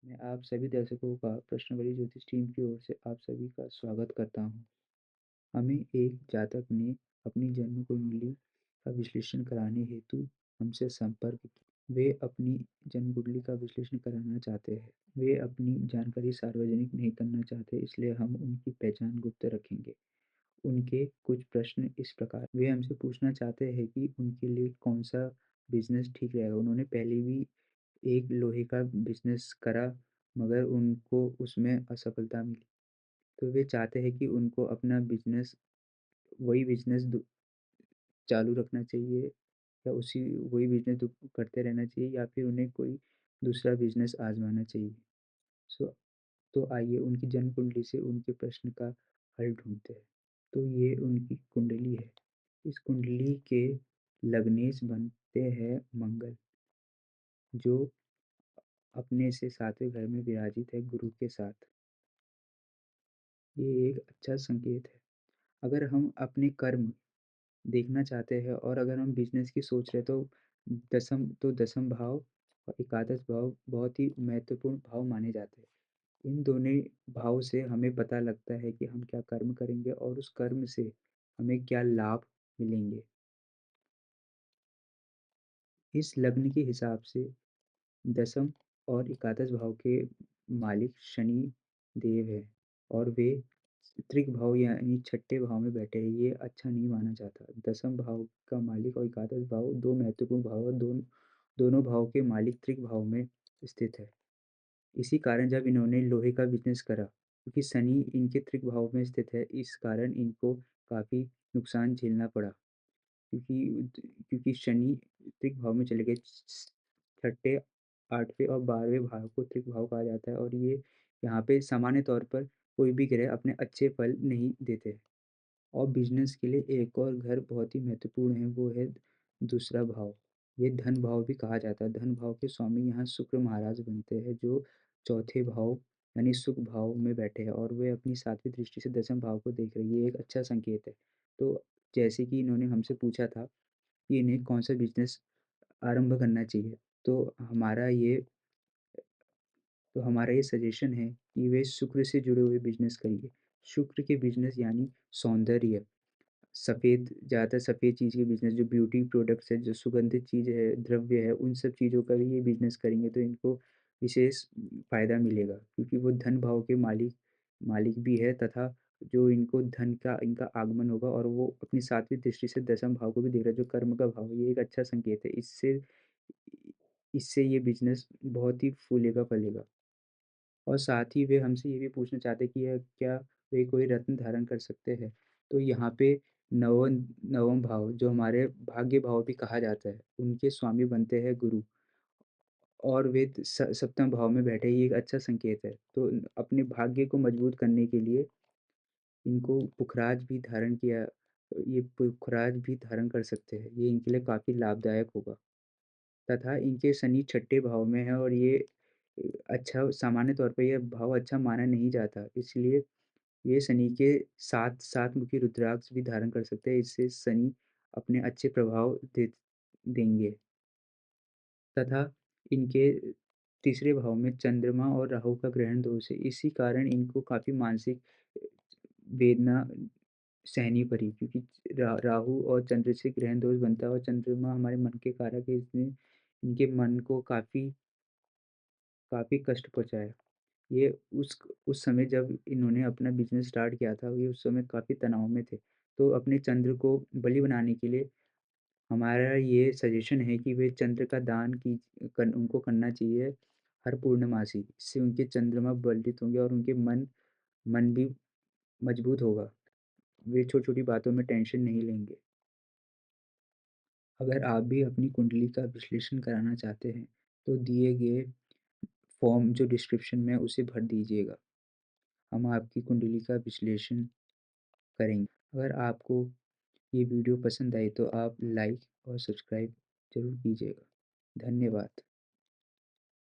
मैं आप सभी दर्शकों का प्रश्नवली ज्योतिष टीम की ओर से आप सभी का स्वागत करता हूँ। हमें एक जातक ने अपनी जन्म कुंडली का विश्लेषण कराने हेतु हमसे संपर्क किया। वे अपनी जन्म कुंडली का विश्लेषण कराना चाहते हैं। वे अपनी जानकारी सार्वजनिक नहीं करना चाहते, इसलिए हम उनकी पहचान गुप्त रखेंगे। उनके कुछ प्रश्न इस प्रकार, वे हमसे पूछना चाहते हैं कि उनके लिए कौन सा बिजनेस ठीक रहेगा। उन्होंने पहले भी एक लोहे का बिजनेस करा, मगर उनको उसमें असफलता मिली। तो वे चाहते हैं कि उनको अपना बिजनेस, वही बिजनेस चालू रखना चाहिए, या उसी वही बिजनेस करते रहना चाहिए, या फिर उन्हें कोई दूसरा बिजनेस आजमाना चाहिए। सो तो आइए उनकी जन्म कुंडली से उनके प्रश्न का हल ढूंढते हैं। तो ये उनकी कुंडली है। इस कुंडली के लग्नेश बनते हैं मंगल, जो अपने से सातवें घर में विराजित है गुरु के साथ। ये एक अच्छा संकेत है। अगर हम अपने कर्म देखना चाहते हैं और अगर हम बिजनेस की सोच रहे हैं, तो दसम भाव और एकादश भाव बहुत ही महत्वपूर्ण भाव माने जाते हैं। इन दोनों भाव से हमें पता लगता है कि हम क्या कर्म करेंगे और उस कर्म से हमें क्या लाभ मिलेंगे। इस लग्न के हिसाब से दसम और एकादश भाव के मालिक शनि देव है, और वे त्रिक भाव यानी छठे भाव में बैठे हैं। ये अच्छा नहीं माना जाता। दसम भाव का मालिक और एकादश भाव दो महत्वपूर्ण भाव, और दोनों भाव के मालिक त्रिक भाव में स्थित है। इसी कारण जब इन्होंने लोहे का बिजनेस करा, क्योंकि शनि इनके त्रिक भाव में स्थित है, इस कारण इनको काफ़ी नुकसान झेलना पड़ा। क्योंकि शनि त्रिक भाव में चले गए। छठे, आठवें और 12वें भाव को त्रिक भाव कहा जाता है, और ये यहाँ पे सामान्य तौर पर कोई भी ग्रह अपने अच्छे फल नहीं देते। और बिजनेस के लिए एक और घर बहुत ही महत्वपूर्ण है, वो है दूसरा भाव। ये धन भाव भी कहा जाता है। धन भाव के स्वामी यहाँ शुक्र महाराज बनते हैं, जो चौथे भाव यानी सुख भाव में बैठे हैं, और वे अपनी सातवीं दृष्टि से दसम भाव को देख रहे हैं। ये एक अच्छा संकेत है। तो जैसे कि इन्होंने हमसे पूछा था कि इन्हें कौन सा बिजनेस आरंभ करना चाहिए, तो हमारा ये सजेशन है कि वे शुक्र से जुड़े हुए बिजनेस करिए। शुक्र के बिजनेस यानी सौंदर्य, सफ़ेद, ज़्यादातर सफ़ेद चीज़ के बिजनेस, जो ब्यूटी प्रोडक्ट्स है, जो सुगंधित चीज़ है, द्रव्य है, उन सब चीज़ों का भी ये बिजनेस करेंगे तो इनको विशेष फ़ायदा मिलेगा, क्योंकि वो धन भाव के मालिक मालिक भी है, तथा जो इनको धन का इनका आगमन होगा, और वो अपनी सातवीं दृष्टि से दसम भाव को भी देख रहा है, जो कर्म का भाव है। ये एक अच्छा संकेत है। इससे इससे ये बिजनेस बहुत ही फूलेगा फलेगा। और साथ ही वे हमसे ये भी पूछना चाहते हैं कि क्या वे कोई रत्न धारण कर सकते हैं? तो यहाँ पे नवम नवम भाव, जो हमारे भाग्य भाव भी कहा जाता है, उनके स्वामी बनते हैं गुरु, और वे सप्तम भाव में बैठे, ये एक अच्छा संकेत है। तो अपने भाग्य को मजबूत करने के लिए इनको पुखराज भी धारण कर सकते हैं। ये इनके लिए काफ़ी लाभदायक होगा। तथा इनके शनि छठे भाव में है, और ये अच्छा, सामान्य तौर पे यह भाव अच्छा माना नहीं जाता। इसलिए ये शनि के साथ सात मुखी रुद्राक्ष भी धारण कर सकते हैं। इससे शनि अपने अच्छे प्रभाव देंगे। तथा इनके तीसरे भाव में चंद्रमा और राहु का ग्रहण दोष है। इसी कारण इनको काफ़ी मानसिक वेदना सहनी पड़ी, क्योंकि राहु और चंद्र से ग्रहण दोष बनता है, और चंद्रमा हमारे मन के कारक है। इसने इनके मन को काफ़ी काफ़ी कष्ट पहुँचाया। ये उस समय जब इन्होंने अपना बिज़नेस स्टार्ट किया था, ये उस समय काफ़ी तनाव में थे। तो अपने चंद्र को बलि बनाने के लिए हमारा ये सजेशन है कि वे चंद्र का दान की कर उनको करना चाहिए हर पूर्णमासी। इससे उनके चंद्रमा बलित होंगे, और उनके मन भी मजबूत होगा। वे छोटी-छोटी बातों में टेंशन नहीं लेंगे। अगर आप भी अपनी कुंडली का विश्लेषण कराना चाहते हैं, तो दिए गए फॉर्म जो डिस्क्रिप्शन में है, उसे भर दीजिएगा। हम आपकी कुंडली का विश्लेषण करेंगे। अगर आपको ये वीडियो पसंद आई, तो आप लाइक और सब्सक्राइब ज़रूर कीजिएगा। धन्यवाद।